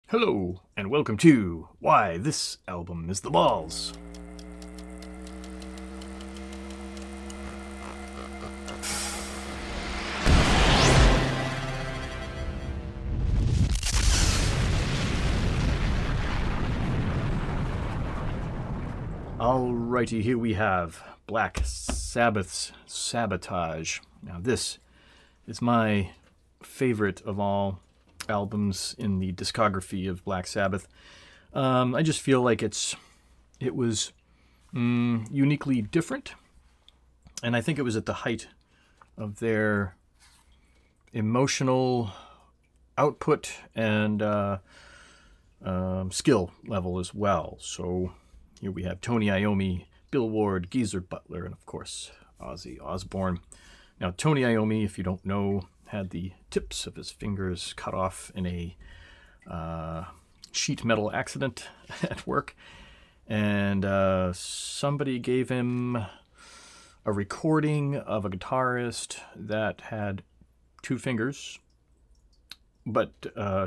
Hello, and welcome to Why This Album is the Balls. Alrighty, here we have Black Sabbath's Sabotage. Now, this is my favorite of all albums in the discography of Black Sabbath. I just feel like it was uniquely different, and I think it was at the height of their emotional output and skill level as well. So here we have Tony Iommi, Bill Ward, Geezer Butler, and of course Ozzy Osbourne. Now, Tony Iommi, if you don't know, had the tips of his fingers cut off in a sheet metal accident at work, and somebody gave him a recording of a guitarist that had two fingers, but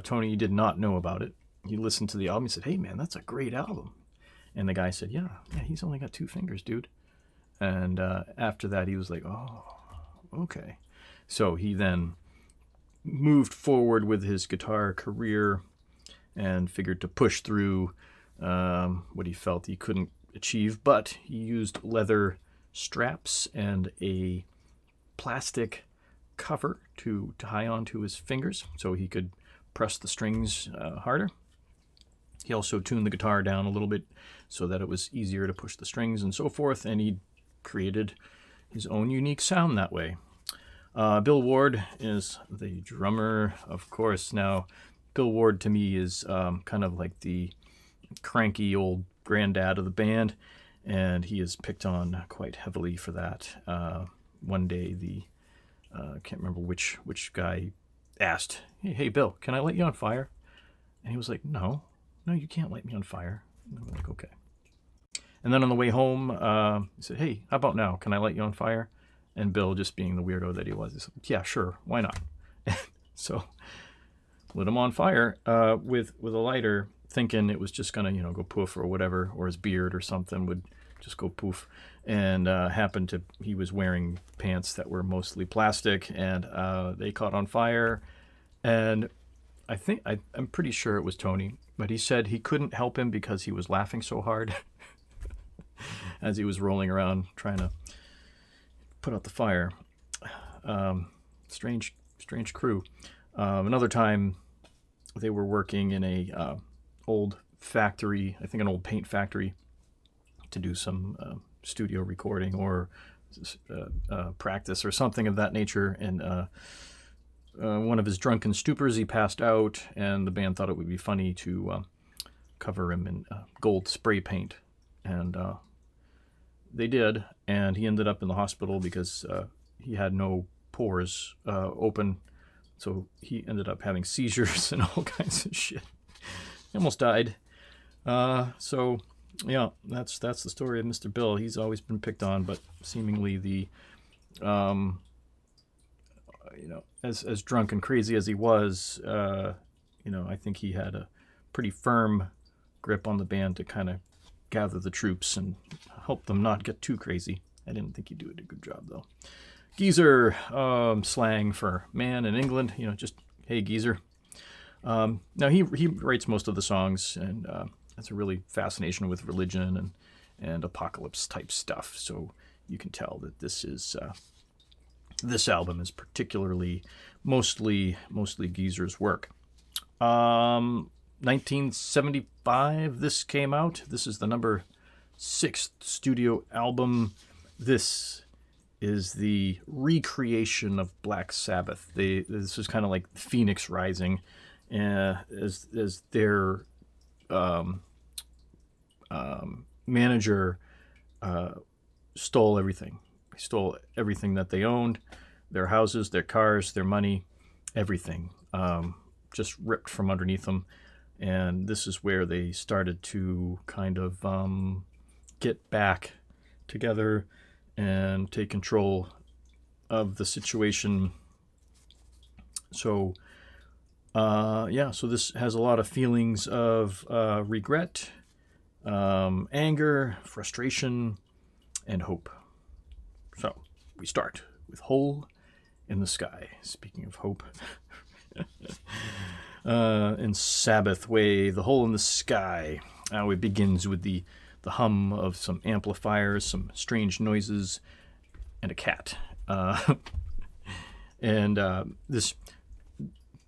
Tony did not know about it. He listened to the album. He said, "Hey man, that's a great album." And the guy said, yeah, he's only got two fingers, dude. And after that, he was like, oh, okay. So he then moved forward with his guitar career and figured to push through what he felt he couldn't achieve. But he used leather straps and a plastic cover to tie onto his fingers so he could press the strings harder. He also tuned the guitar down a little bit so that it was easier to push the strings and so forth, and he created his own unique sound that way. Bill Ward is the drummer, of course. Now, Bill Ward to me is kind of like the cranky old granddad of the band, and he is picked on quite heavily for that. One day, I can't remember which guy asked, hey, Bill, can I light you on fire? And he was like, no, you can't light me on fire. And I'm like, okay. And then on the way home, he said, hey, how about now? Can I light you on fire? And Bill, just being the weirdo that he was, he said, yeah, sure, why not? So lit him on fire with a lighter, thinking it was just going to, go poof or whatever, or his beard or something would just go poof. And he was wearing pants that were mostly plastic, and they caught on fire. And I'm pretty sure it was Tony, but he said he couldn't help him because he was laughing so hard as he was rolling around trying to put out the fire. Strange crew. Another time, they were working in a old factory, I think an old paint factory, to do some studio recording or practice or something of that nature. And one of his drunken stupors, he passed out, and the band thought it would be funny to cover him in gold spray paint. And they did, and he ended up in the hospital because he had no pores open, so he ended up having seizures and all kinds of shit. He almost died. So, yeah, that's the story of Mr. Bill. He's always been picked on, but seemingly the, as drunk and crazy as he was, I think he had a pretty firm grip on the band to kind of gather the troops and help them not get too crazy. I didn't think he did a good job, though. Geezer, slang for man in England, just, hey, geezer. Now, he writes most of the songs, and has a really fascination with religion and apocalypse type stuff, so you can tell that this album is particularly mostly Geezer's work. 1975, this came out. This is the number 6th studio album. This is the recreation of Black Sabbath. This is kind of like Phoenix Rising, as their manager stole everything. He stole everything that they owned, their houses, their cars, their money, everything, just ripped from underneath them. And this is where they started to kind of get back together and take control of the situation. So Yeah, so this has a lot of feelings of regret, anger, frustration, and hope. So we start with Hole in the Sky. Speaking of hope, in Sabbath way, the hole in the sky. It begins with the hum of some amplifiers, some strange noises, and a cat. And this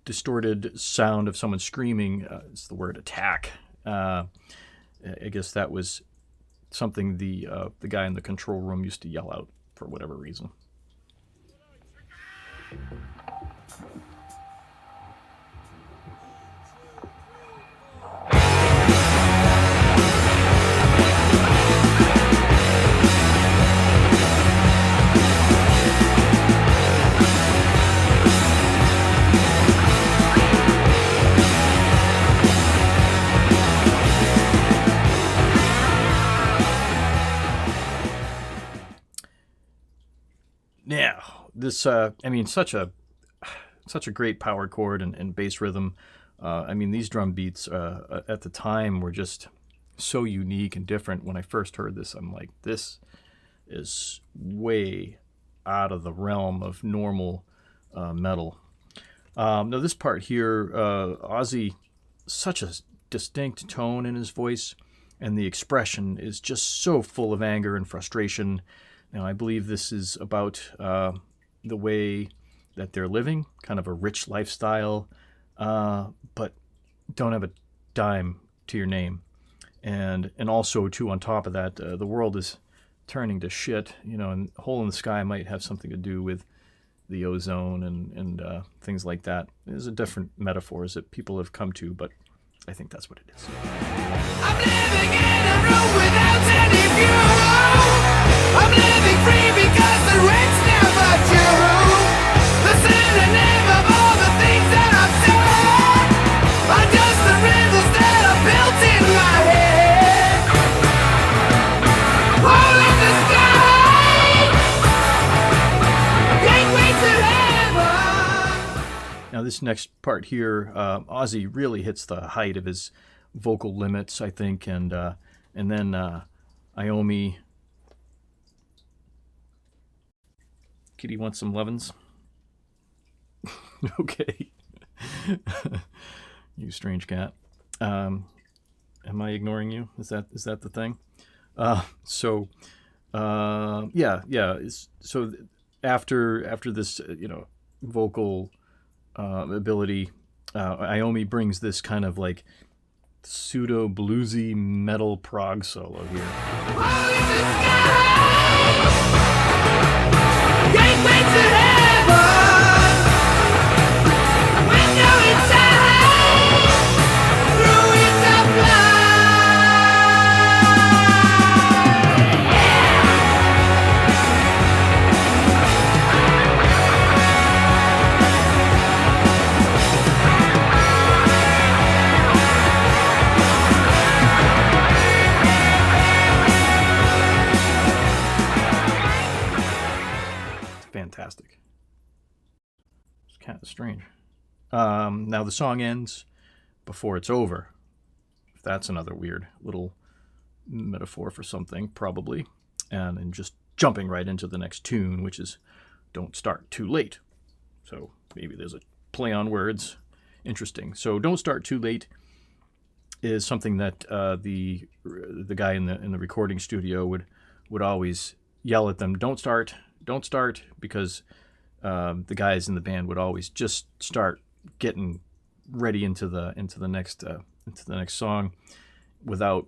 distorted sound of someone screaming is the word attack. I guess that was something the guy in the control room used to yell out for whatever reason. Now, this, such a great power chord and bass rhythm. These drum beats at the time were just so unique and different. When I first heard this, I'm like, this is way out of the realm of normal metal. Now, this part here, Ozzy, such a distinct tone in his voice, and the expression is just so full of anger and frustration. Now, I believe this is about the way that they're living, kind of a rich lifestyle, but don't have a dime to your name. And also, too, on top of that, the world is turning to shit, and Hole in the Sky might have something to do with the ozone and things like that. There's a different metaphors that people have come to, but I think that's what it is. I'm living in a room without any view. I'm living free because the rent's never due. The synonym of all the things that I've said are just the riddles that are built in my head. Hole in the sky, gateway to heaven. Now, this next part here, Ozzy really hits the height of his vocal limits, I think, and then Iommi. Kitty wants some levins. Okay. You strange cat. Am I ignoring you? Is that the thing? So after this, vocal ability, Iommi brings this kind of like pseudo bluesy metal prog solo here. Gateway to heaven. Window inside. Through it up Fantastic. It's kind of strange. Now the song ends before it's over. If that's another weird little metaphor for something, probably. And then just jumping right into the next tune, which is Don't Start Too Late. So maybe there's a play on words. Interesting. So Don't Start Too Late is something that the guy in the recording studio would always yell at them. Don't start, because the guys in the band would always just start getting ready into the next song without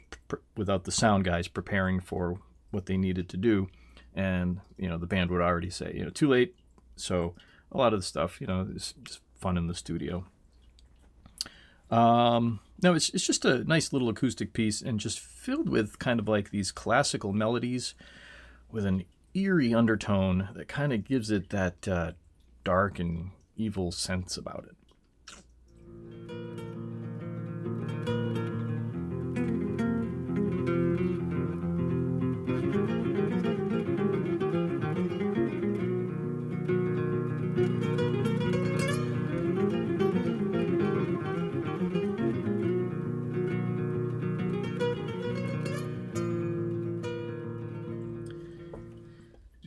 the sound guys preparing for what they needed to do, and the band would already say too late. So a lot of the stuff is just fun in the studio. No, it's just a nice little acoustic piece and just filled with kind of like these classical melodies with an eerie undertone that kind of gives it that dark and evil sense about it.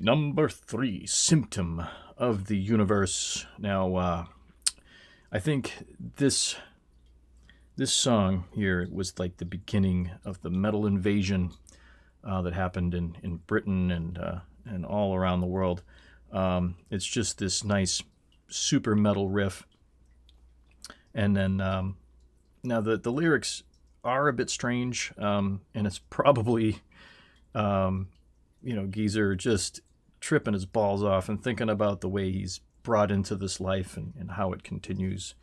Number 3, Symptom of the Universe. Now, I think this song here was like the beginning of the metal invasion that happened in Britain and all around the world. It's just this nice super metal riff. And then now the lyrics are a bit strange, and it's probably Geezer just tripping his balls off and thinking about the way he's brought into this life and how it continues,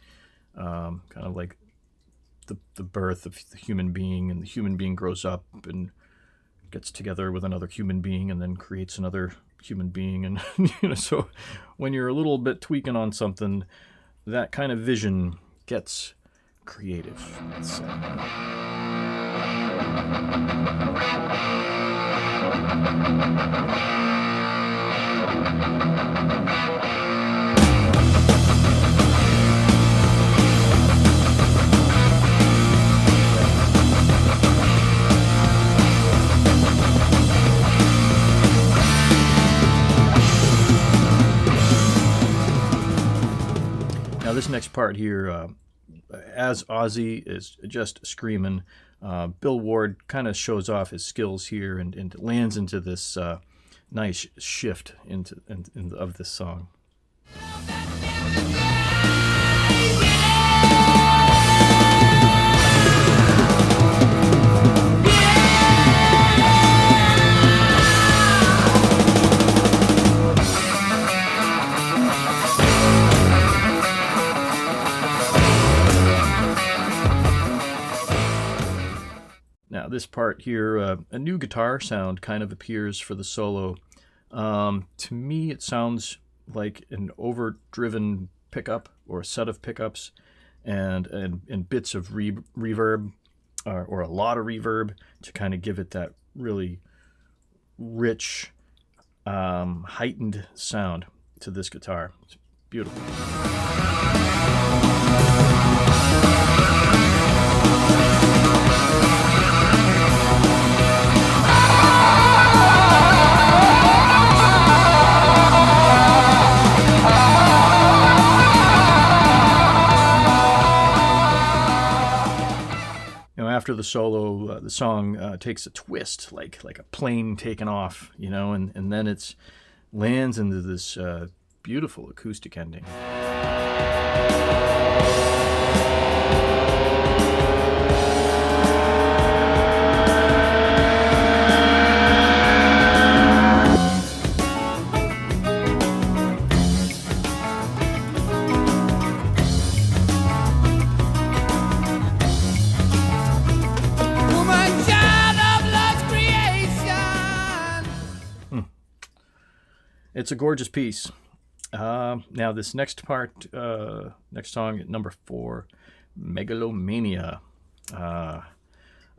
kind of like the birth of the human being, and the human being grows up and gets together with another human being and then creates another human being. And so when you're a little bit tweaking on something, that kind of vision gets creative, let's say. Now this next part here, as Ozzy is just screaming, Bill Ward kind of shows off his skills here and lands into this nice shift of this song. Now this part here, a new guitar sound kind of appears for the solo. To me, it sounds like an overdriven pickup or a set of pickups and bits of reverb or a lot of reverb to kind of give it that really rich, heightened sound to this guitar. It's beautiful. After the solo, the song takes a twist, like a plane taking off, and then it lands into this beautiful acoustic ending. It's a gorgeous piece. Now this next part, next song, number 4, Megalomania. A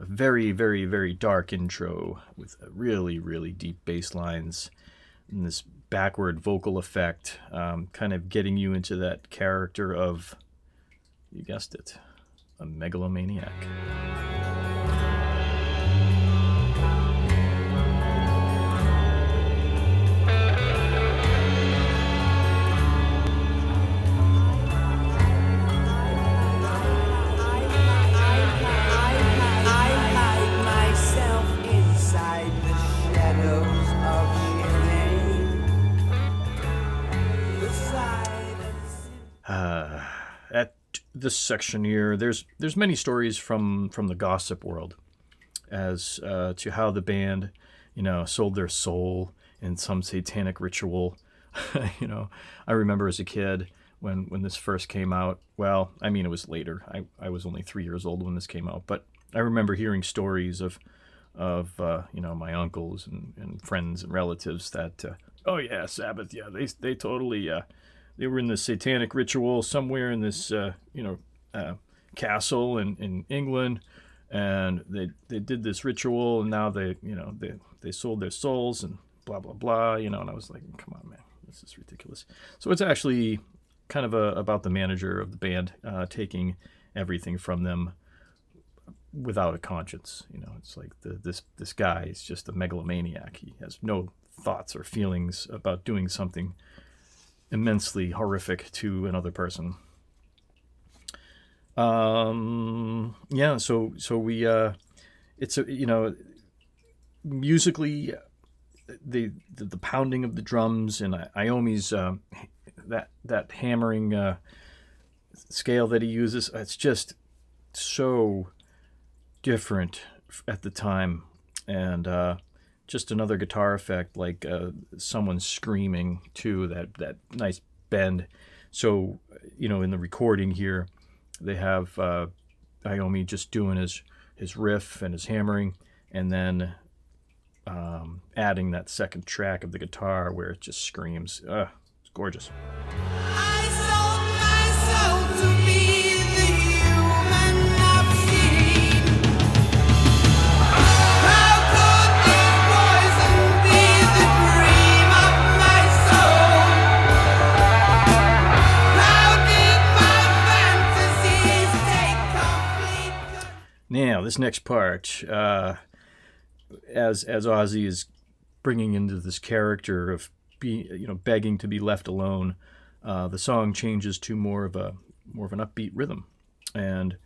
very, very, very dark intro with really, really deep bass lines and this backward vocal effect, kind of getting you into that character of, you guessed it, a megalomaniac. At this section here, there's many stories from the gossip world as to how the band, sold their soul in some satanic ritual. I remember as a kid when this first came out. Well, I mean, it was later. I was only 3 years old when this came out, but I remember hearing stories of my uncles and friends and relatives that, oh yeah, Sabbath, yeah, they totally. They were in the satanic ritual somewhere in this, castle in England, and they did this ritual, and now they sold their souls and blah blah blah, and I was like, come on, man, this is ridiculous. So it's actually kind of about the manager of the band taking everything from them without a conscience. It's like this guy is just a megalomaniac. He has no thoughts or feelings about doing something immensely horrific to another person. Yeah, so we it's musically, the pounding of the drums and Iommi's that hammering scale that he uses, it's just so different at the time, and just another guitar effect, like someone screaming too, that nice bend. So in the recording here, they have Iommi just doing his riff and his hammering, and then adding that second track of the guitar where it just screams. It's gorgeous. I sold my soul to be the human obscene. How could this poison be the dream of my soul? How did my fantasies take complete? Now, this next part, as Ozzy is bringing into this character of begging to be left alone, the song changes to more of an upbeat rhythm, and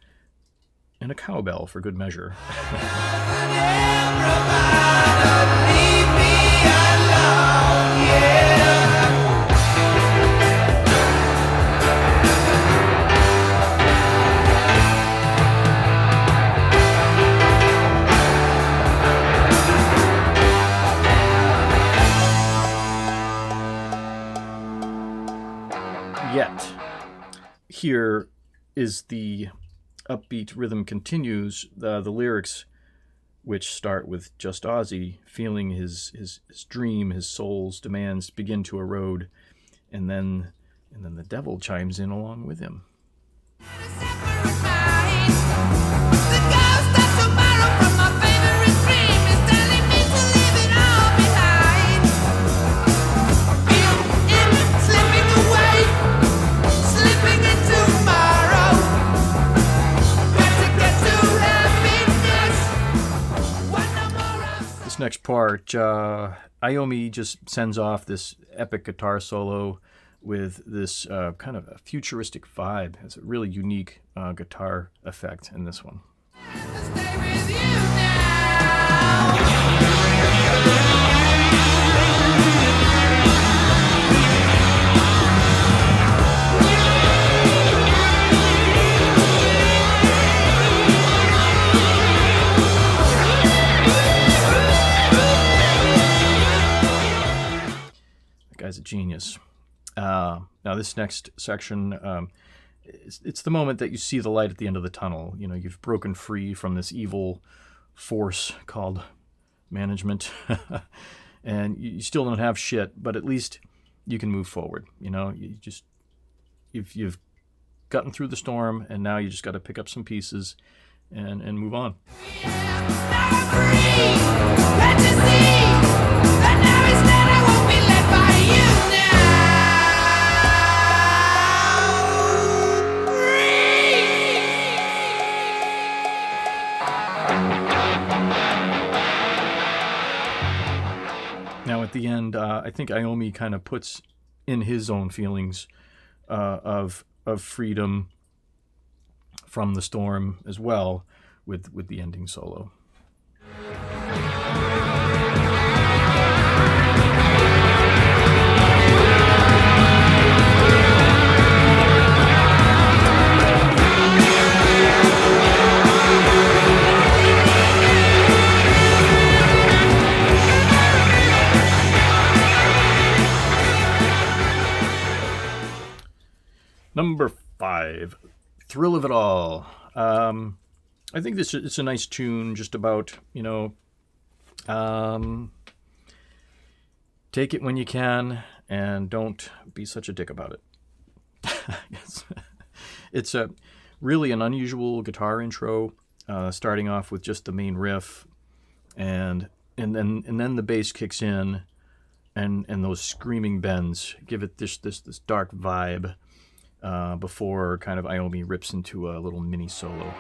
a cowbell for good measure. Leave me alone, yeah. Yet, here is the upbeat rhythm continues. The lyrics, which start with just Ozzy feeling his dream, his soul's demands begin to erode, and then the devil chimes in along with him. This next part, Iommi just sends off this epic guitar solo with this kind of a futuristic vibe. It's a really unique guitar effect in this one. Stay with you now. That guy's a genius. Now this next section, it's the moment that you see the light at the end of the tunnel. You've broken free from this evil force called management, and you still don't have shit, but at least you can move forward. You've gotten through the storm, and now you just got to pick up some pieces and move on. Now at the end, I think Iommi kind of puts in his own feelings of freedom from the storm as well with the ending solo. Number 5, Thrill of It All. I think it's a nice tune, just about, take it when you can and don't be such a dick about it. It's really an unusual guitar intro, starting off with just the main riff, and then the bass kicks in, and those screaming bends give it this dark vibe. Before kind of Iommi rips into a little mini solo.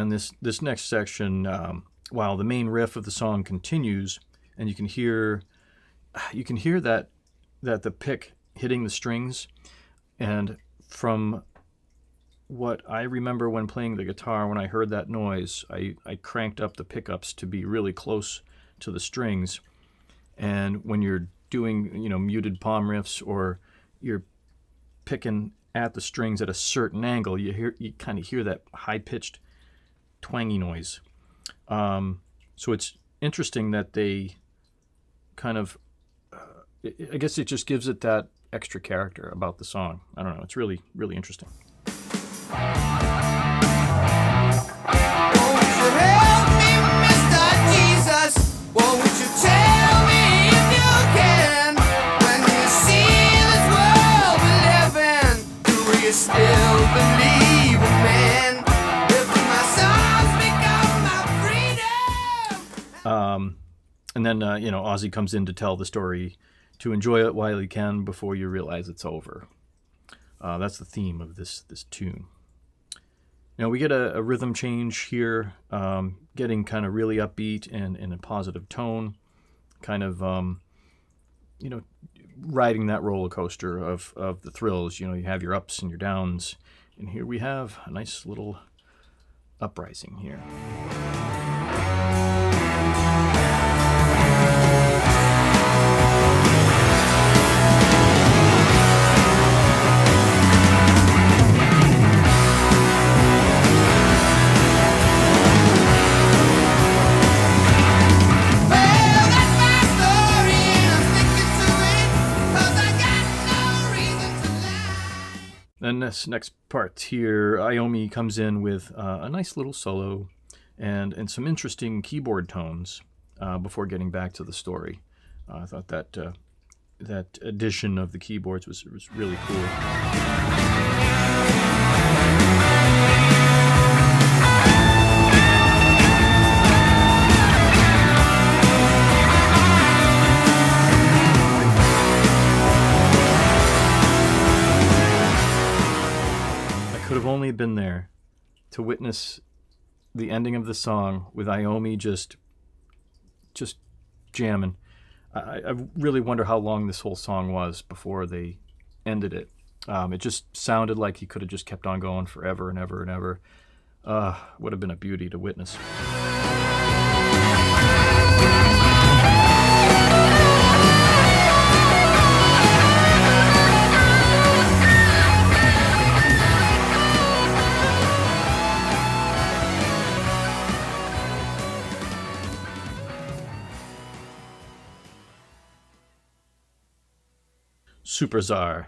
And this next section, while the main riff of the song continues, and you can hear that the pick hitting the strings, and from what I remember when playing the guitar, when I heard that noise, I cranked up the pickups to be really close to the strings. And when you're doing, muted palm riffs, or you're picking at the strings at a certain angle, you kind of hear that high-pitched twangy noise. So it's interesting that they kind of, I guess it just gives it that extra character about the song. I don't know. It's really, really interesting. And then, Ozzy comes in to tell the story, to enjoy it while you can before you realize it's over. That's the theme of this tune. Now we get a rhythm change here, getting kind of really upbeat and in a positive tone, kind of, riding that roller coaster of the thrills. You have your ups and your downs, and here we have a nice little uprising here. Then this next part here, Iommi comes in with a nice little solo and some interesting keyboard tones before getting back to the story. I thought that addition of the keyboards was really cool. Could have only been there to witness the ending of the song with Iommi just jamming. I really wonder how long this whole song was before they ended it. It just sounded like he could have just kept on going forever and ever and ever. Would have been a beauty to witness. Superstar.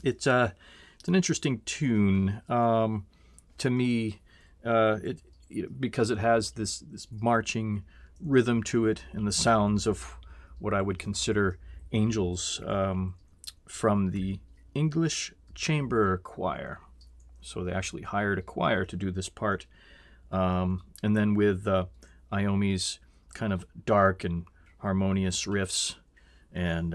It's an interesting tune to me, because it has this marching rhythm to it, and the sounds of what I would consider angels from the English Chamber Choir. So they actually hired a choir to do this part, and then with Iommi's kind of dark and harmonious riffs, and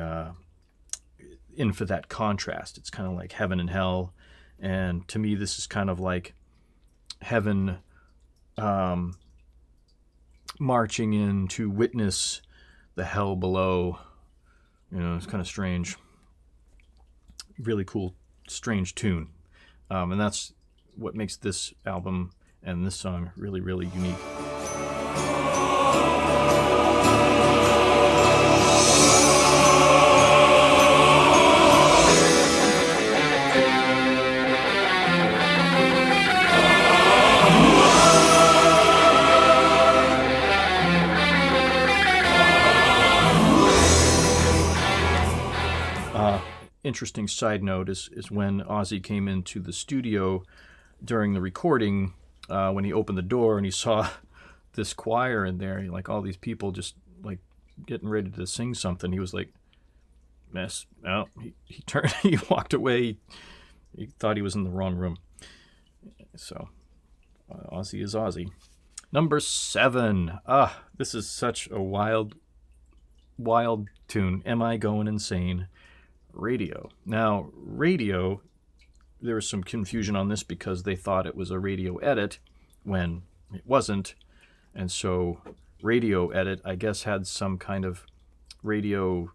in for that contrast. It's kind of like heaven and hell, and to me this is kind of like heaven marching in to witness the hell below. It's kind of strange. Really cool, strange tune, and that's what makes this album and this song really, really unique. Interesting side note is when Ozzy came into the studio during the recording, when he opened the door and he saw this choir in there, like all these people just like getting ready to sing something. He was like, "Mess." No, he turned, he walked away. He thought he was in the wrong room. So Ozzy is Ozzy. Number 7. This is such a wild tune. Am I Going Insane? Radio. Now, Radio there was some confusion on this because they thought it was a radio edit when it wasn't. And so radio edit, I guess, had some kind of radio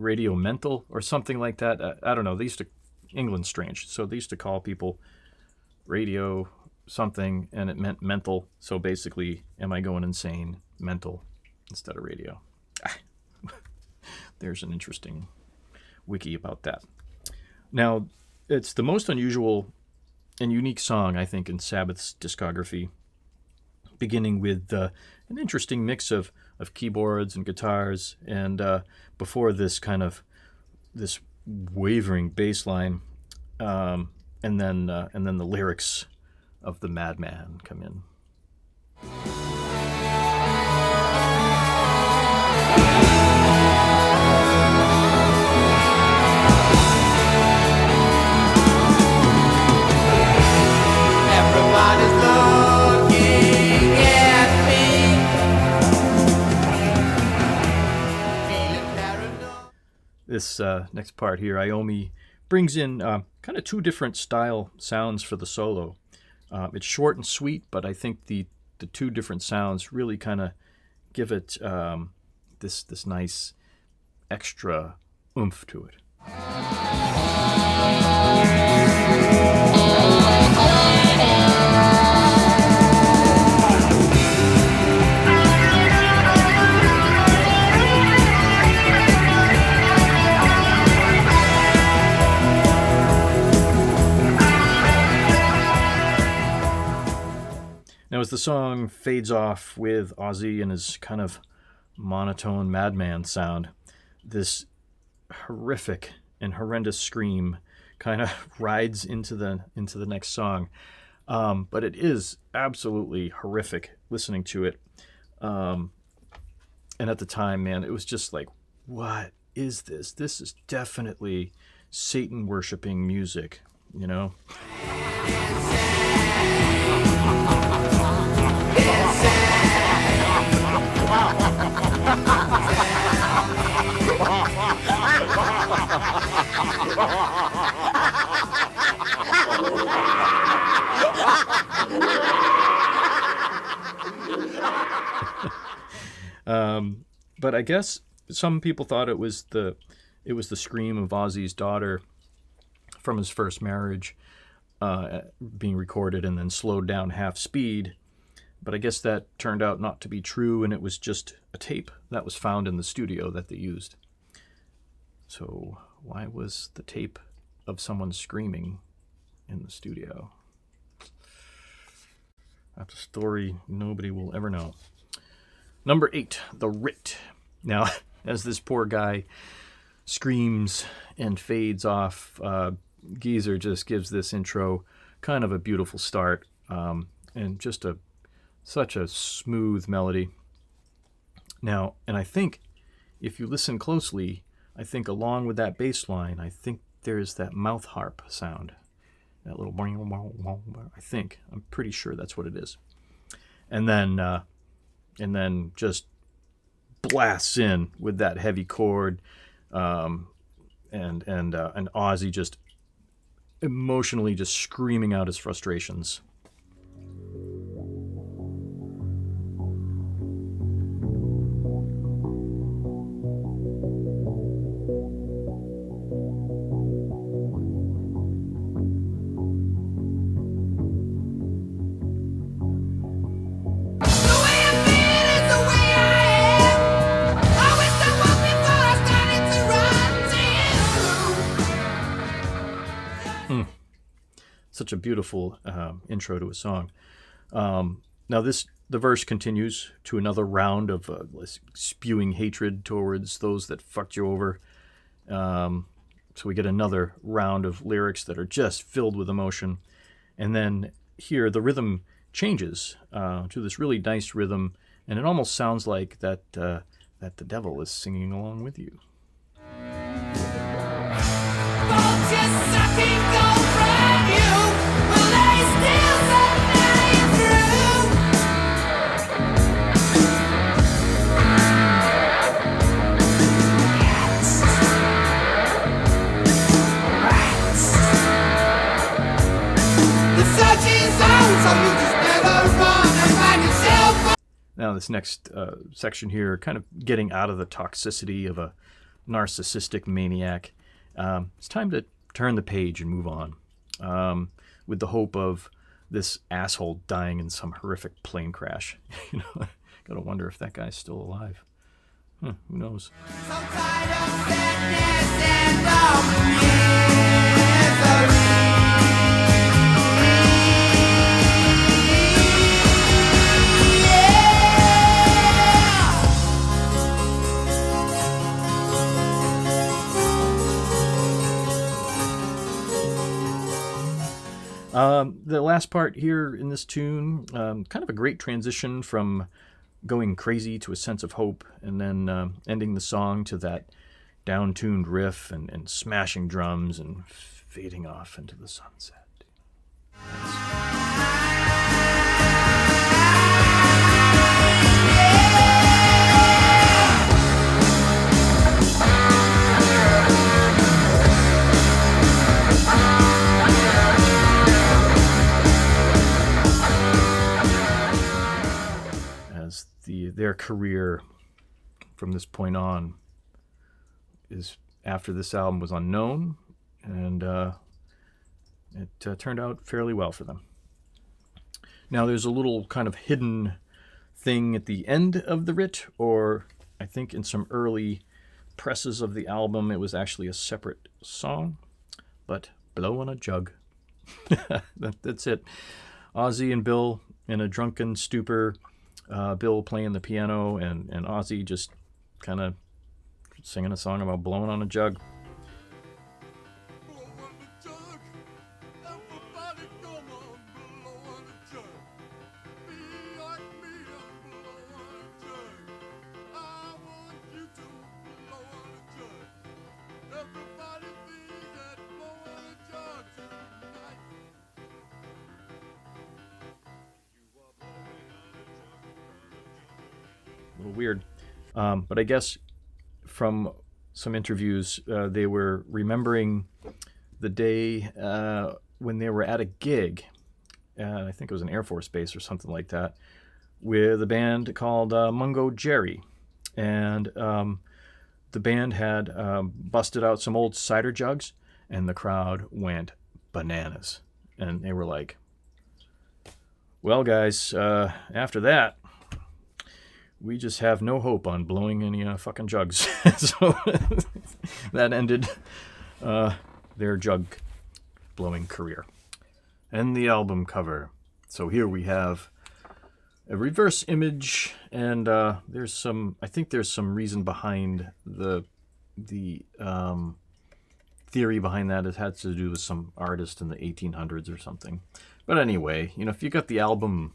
mental or something like that. I don't know. England's strange. So they used to call people radio something, and it meant mental. So basically, am I going insane? Mental instead of radio. There's an interesting wiki about that. Now, it's the most unusual and unique song, I think, in Sabbath's discography, beginning with an interesting mix of keyboards and guitars, and before this kind of this wavering bass line, and then the lyrics of the Madman come in. Everybody's looking at me, feeling paranoid. This next part here, Iommi brings in kind of two different style sounds for the solo. It's short and sweet, but I think the two different sounds really kind of give it this nice extra oomph to it. Now, as the song fades off with Ozzy and his kind of monotone madman sound, this horrific and horrendous scream kind of rides into the next song. But it is absolutely horrific listening to it. And at the time, man, it was just like, what is this? This is definitely Satan worshiping music, you know? But I guess some people thought it was the scream of Ozzy's daughter from his first marriage, being recorded and then slowed down half speed. But I guess that turned out not to be true, and it was just a tape that was found in the studio that they used. So why was the tape of someone screaming in the studio? That's a story nobody will ever know. Number 8, The Writ. Now, as this poor guy screams and fades off, Geezer just gives this intro kind of a beautiful start, and just such a smooth melody. Now, and I think if you listen closely, I think along with that bass line, I think there's that mouth harp sound. That little, I'm pretty sure that's what it is. And then just blasts in with that heavy chord, and Ozzy just emotionally just screaming out his frustrations. Such a beautiful intro to a song. Now the verse continues to another round of spewing hatred towards those that fucked you over. So we get another round of lyrics that are just filled with emotion. And then here the rhythm changes to this really nice rhythm, and it almost sounds like that the devil is singing along with you. Now, this next section here, kind of getting out of the toxicity of a narcissistic maniac. It's time to turn the page and move on, with the hope of this asshole dying in some horrific plane crash. Gotta wonder if that guy's still alive. Who knows? Some kind of sadness and The last part here in this tune, kind of a great transition from going crazy to a sense of hope, and then ending the song to that down-tuned riff and smashing drums and fading off into the sunset. As their career from this point on is, after this album, was unknown, and it turned out fairly well for them. Now, there's a little kind of hidden thing at the end of the writ, or I think in some early presses of the album it was actually a separate song, but Blow on a Jug. That's it. Ozzy and Bill in a drunken stupor, Bill playing the piano, and Ozzy just kind of singing a song about blowing on a jug. blow on the jug. Everybody come on, blow on the jug. Be like me and blow on a jug. I want you to blow on a jug. Everybody sing that blow on a jug tonight. You are blowing on a jug. A little weird. But I guess from some interviews, they were remembering the day when they were at a gig. I think it was an Air Force base or something like that, with a band called Mungo Jerry. And the band had busted out some old cider jugs, and the crowd went bananas. And they were like, well, guys, after that, we just have no hope on blowing any fucking jugs. So that ended their jug blowing career. And the album cover. So here we have a reverse image, and I think there's some reason behind the theory behind that. It had to do with some artist in the 1800s or something. But anyway, if you got the album,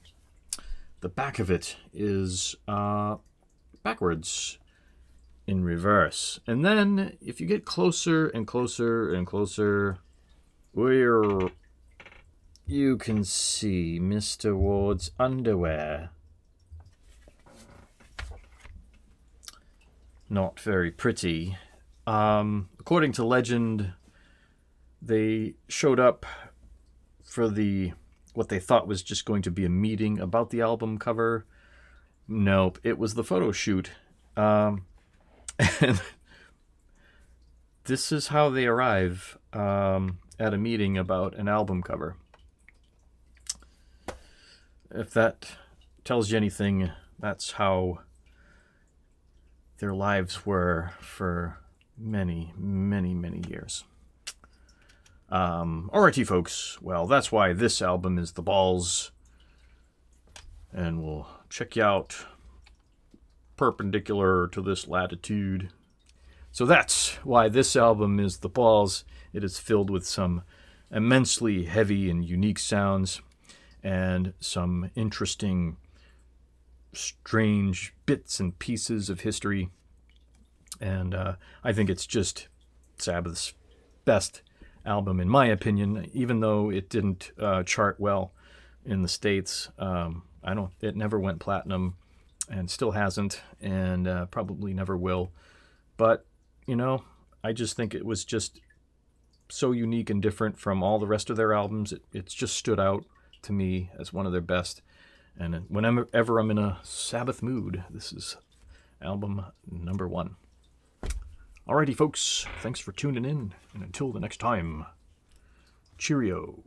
the back of it is backwards in reverse. And then if you get closer and closer and closer, where you can see Mr. Ward's underwear. Not very pretty. According to legend, they showed up for what they thought was just going to be a meeting about the album cover. Nope, it was the photo shoot. And this is how they arrive at a meeting about an album cover. If that tells you anything, that's how their lives were for many, many, many years. Alrighty, folks. Well, that's why this album is the balls. And we'll check you out perpendicular to this latitude. So that's why this album is the balls. It is filled with some immensely heavy and unique sounds, and some interesting, strange bits and pieces of history. And I think it's just Sabbath's best album, in my opinion, even though it didn't chart well in the States. It never went platinum, and still hasn't, and probably never will. But, I just think it was just so unique and different from all the rest of their albums. It's just stood out to me as one of their best. And whenever I'm in a Sabbath mood, this is album number 1. Alrighty, folks. Thanks for tuning in. And until the next time, cheerio.